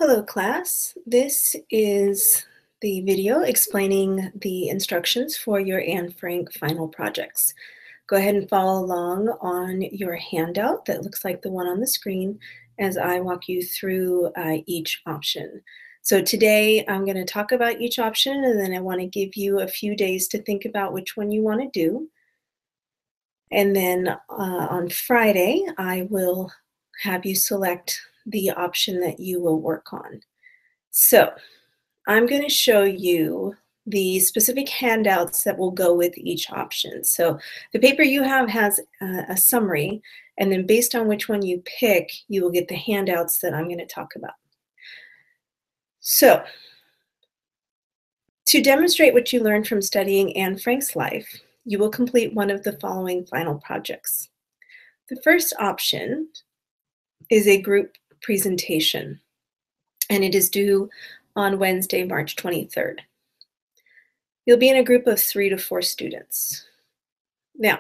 Hello class, this is the video explaining the instructions for your Anne Frank final projects. Go ahead and follow along on your handout that looks like the one on the screen as I walk you through each option. So today I'm going to talk about each option and then I want to give you a few days to think about which one you want to do. And then on Friday I will have you select the option that you will work on. So I'm going to show you the specific handouts that will go with each option. So the paper you have has a summary, and then based on which one you pick, you will get the handouts that I'm going to talk about. So to demonstrate what you learned from studying Anne Frank's life, you will complete one of the following final projects. The first option is a group presentation, and it is due on Wednesday, March 23rd. You'll be in a group of 3 to 4 students. Now,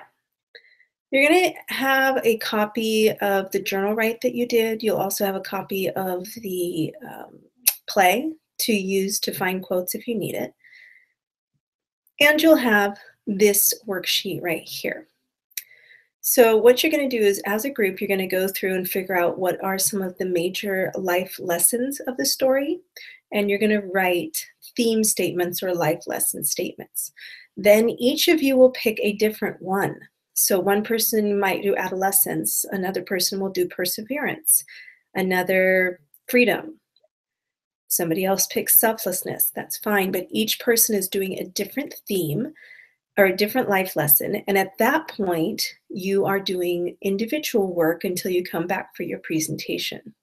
you're going to have a copy of the journal write that you did. You'll also have a copy of the play to use to find quotes if you need it. And you'll have this worksheet right here. So what you're going to do is, as a group, you're going to go through and figure out what are some of the major life lessons of the story, and you're going to write theme statements or life lesson statements. Then each of you will pick a different one. So one person might do adolescence, another person will do perseverance, another freedom. Somebody else picks selflessness, that's fine, but each person is doing a different theme or a different life lesson, and at that point, you are doing individual work until you come back for your presentation.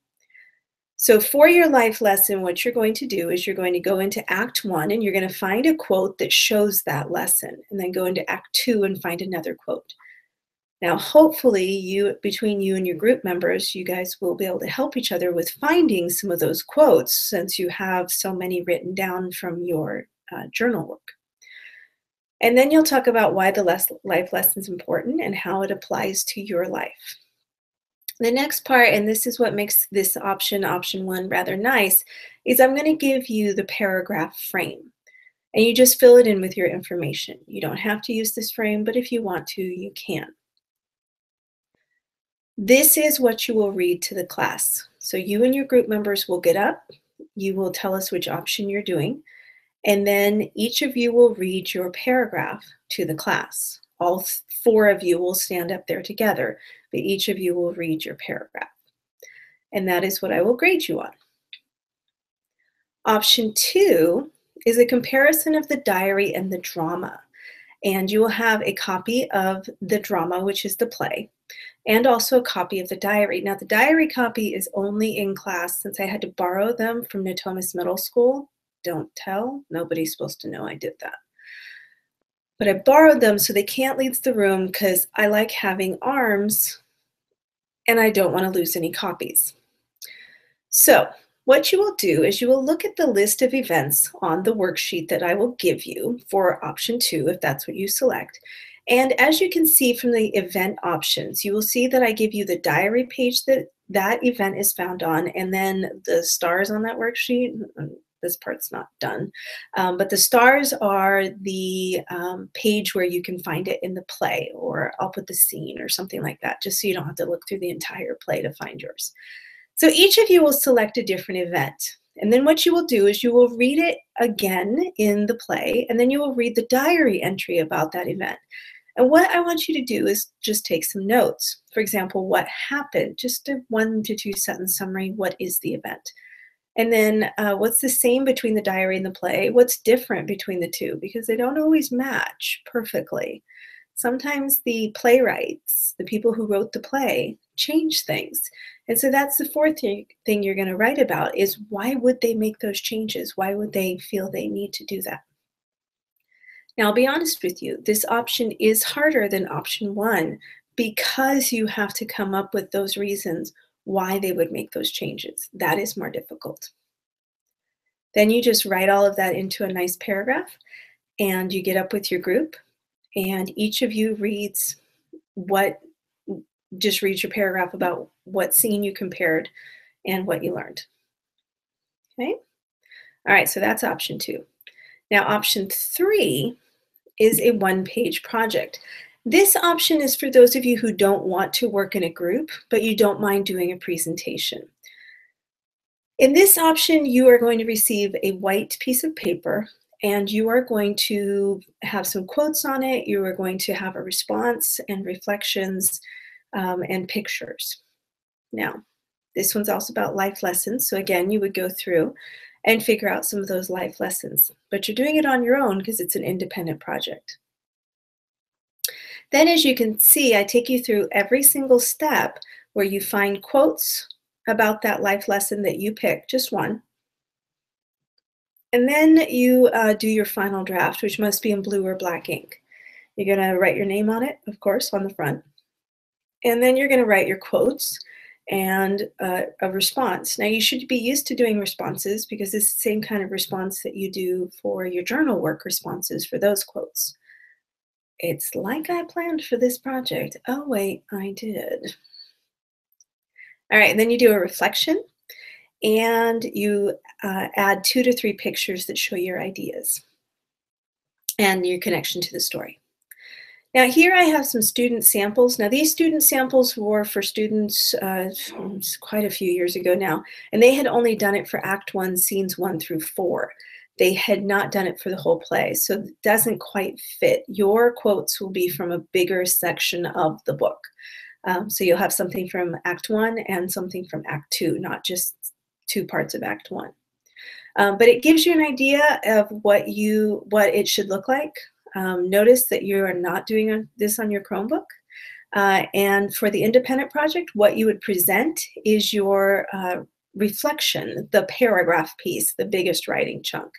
So for your life lesson, what you're going to do is you're going to go into Act 1 and you're going to find a quote that shows that lesson, and then go into Act 2 and find another quote. Now, hopefully, between you and your group members, you guys will be able to help each other with finding some of those quotes since you have so many written down from your journal work. And then you'll talk about why the life lesson is important and how it applies to your life. The next part, and this is what makes this option 1, rather nice, is I'm going to give you the paragraph frame. And you just fill it in with your information. You don't have to use this frame, but if you want to, you can. This is what you will read to the class. So you and your group members will get up. You will tell us which option you're doing. And then each of you will read your paragraph to the class. All 4 of you will stand up there together, but each of you will read your paragraph. And that is what I will grade you on. Option 2 is a comparison of the diary and the drama. And you will have a copy of the drama, which is the play, and also a copy of the diary. Now, the diary copy is only in class since I had to borrow them from Natomas Middle School. Don't tell. Nobody's supposed to know I did that. But I borrowed them so they can't leave the room because I like having arms and I don't want to lose any copies. So what you will do is you will look at the list of events on the worksheet that I will give you for option 2, if that's what you select. And as you can see from the event options, you will see that I give you the diary page that event is found on, and then the stars on that worksheet. This part's not done, but the stars are the page where you can find it in the play, or I'll put the scene or something like that, just so you don't have to look through the entire play to find yours. So each of you will select a different event. And then what you will do is you will read it again in the play, and then you will read the diary entry about that event. And what I want you to do is just take some notes. For example, what happened? Just a 1 to 2 sentence summary. What is the event? And then what's the same between the diary and the play? What's different between the two? Because they don't always match perfectly. Sometimes the playwrights, the people who wrote the play, change things. And so that's the 4th thing you're going to write about, is why would they make those changes? Why would they feel they need to do that? Now, I'll be honest with you, this option is harder than option 1 because you have to come up with those reasons why they would make those changes. That is more difficult. Then you just write all of that into a nice paragraph, and you get up with your group, and each of you just reads your paragraph about what scene you compared and what you learned. Okay. All right, so that's option 2. Now, option 3 is a one-page project. This option is for those of you who don't want to work in a group, but you don't mind doing a presentation. In this option, you are going to receive a white piece of paper and you are going to have some quotes on it. You are going to have a response and reflections and pictures. Now, this one's also about life lessons. So again, you would go through and figure out some of those life lessons, but you're doing it on your own because it's an independent project. Then as you can see, I take you through every single step where you find quotes about that life lesson that you pick, just one. And then you do your final draft, which must be in blue or black ink. You're going to write your name on it, of course, on the front. And then you're going to write your quotes and a response. Now, you should be used to doing responses because it's the same kind of response that you do for your journal work responses for those quotes. It's like I planned for this project. Oh, wait, I did. All right, and then you do a reflection and you add 2 to 3 pictures that show your ideas and your connection to the story. Now here I have some student samples. Now these student samples were for students quite a few years ago now, and they had only done it for Act 1, Scenes 1 through 4. They had not done it for the whole play, so it doesn't quite fit. Your quotes will be from a bigger section of the book. So you'll have something from Act 1 and something from Act 2, not just 2 parts of Act 1. But it gives you an idea of what it should look like. Notice that you are not doing this on your Chromebook. And for the independent project, what you would present is your reflection, the paragraph piece, the biggest writing chunk,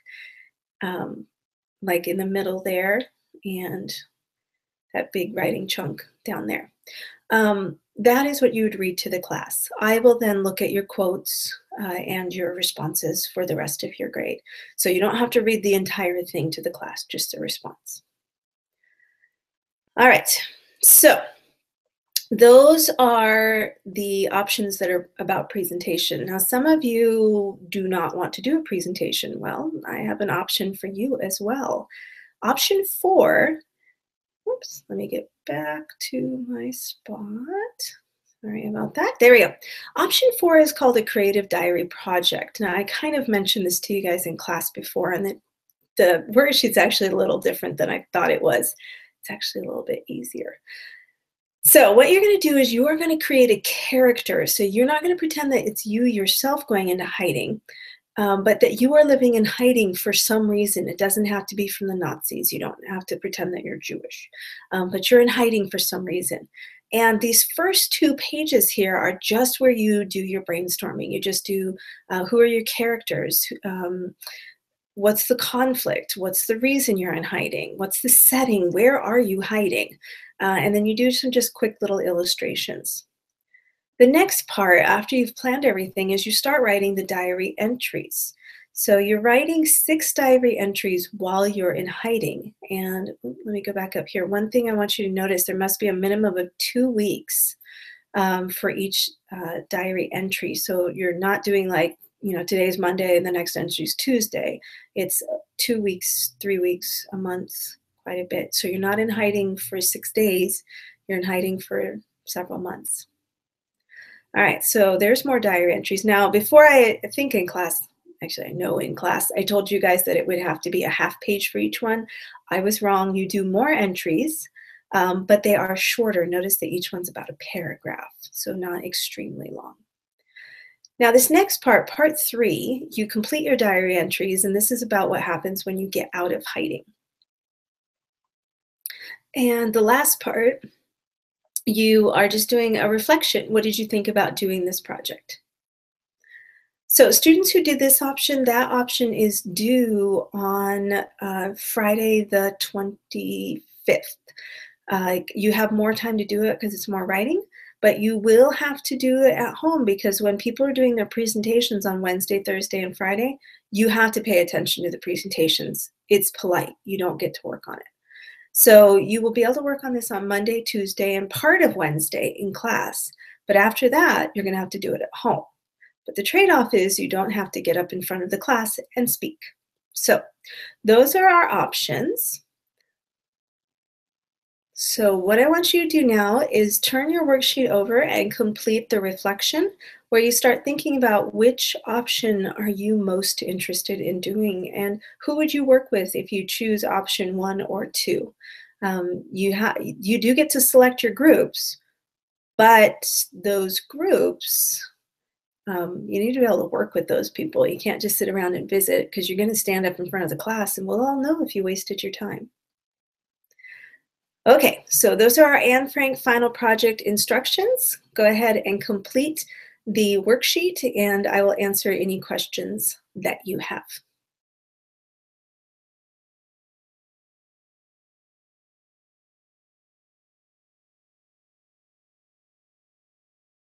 like in the middle there, and that big writing chunk down there. That is what you would read to the class. I will then look at your quotes and your responses for the rest of your grade. So you don't have to read the entire thing to the class, just a response. All right, so those are the options that are about presentation. Now, some of you do not want to do a presentation. Well, I have an option for you as well. Option 4, whoops, let me get back to my spot. Sorry about that. There we go. Option 4 is called a creative diary project. Now, I kind of mentioned this to you guys in class before, and the worksheet's actually a little different than I thought it was. It's actually a little bit easier. So what you're going to do is you are going to create a character. So you're not going to pretend that it's you yourself going into hiding, but that you are living in hiding for some reason. It doesn't have to be from the Nazis. You don't have to pretend that you're Jewish, but you're in hiding for some reason. And these first 2 pages here are just where you do your brainstorming. You just do who are your characters? What's the conflict? What's the reason you're in hiding? What's the setting? Where are you hiding? And then you do some just quick little illustrations. The next part, after you've planned everything, is you start writing the diary entries. So you're writing 6 diary entries while you're in hiding. And let me go back up here. One thing I want you to notice, there must be a minimum of 2 weeks for each diary entry. So you're not doing like, today's Monday and the next entry is Tuesday. It's 2 weeks, 3 weeks, a month, quite a bit. So you're not in hiding for 6 days. You're in hiding for several months. All right, so there's more diary entries. Now, before I think in class, actually I know in class, I told you guys that it would have to be a half page for each one. I was wrong. You do more entries, but they are shorter. Notice that each one's about a paragraph, so not extremely long. Now this next part, part 3, you complete your diary entries, and this is about what happens when you get out of hiding. And the last part, you are just doing a reflection. What did you think about doing this project? So students who did this option, that option is due on Friday the 25th. You have more time to do it because it's more writing, but you will have to do it at home because when people are doing their presentations on Wednesday, Thursday, and Friday, you have to pay attention to the presentations. It's polite. You don't get to work on it. So you will be able to work on this on Monday, Tuesday, and part of Wednesday in class. But after that, you're going to have to do it at home. But the trade-off is you don't have to get up in front of the class and speak. So those are our options. So what I want you to do now is turn your worksheet over and complete the reflection where you start thinking about which option are you most interested in doing and who would you work with if you choose option 1 or 2. You do get to select your groups, but those groups, you need to be able to work with those people. You can't just sit around and visit because you're going to stand up in front of the class and we'll all know if you wasted your time. Okay, so those are our Anne Frank final project instructions. Go ahead and complete the worksheet and I will answer any questions that you have.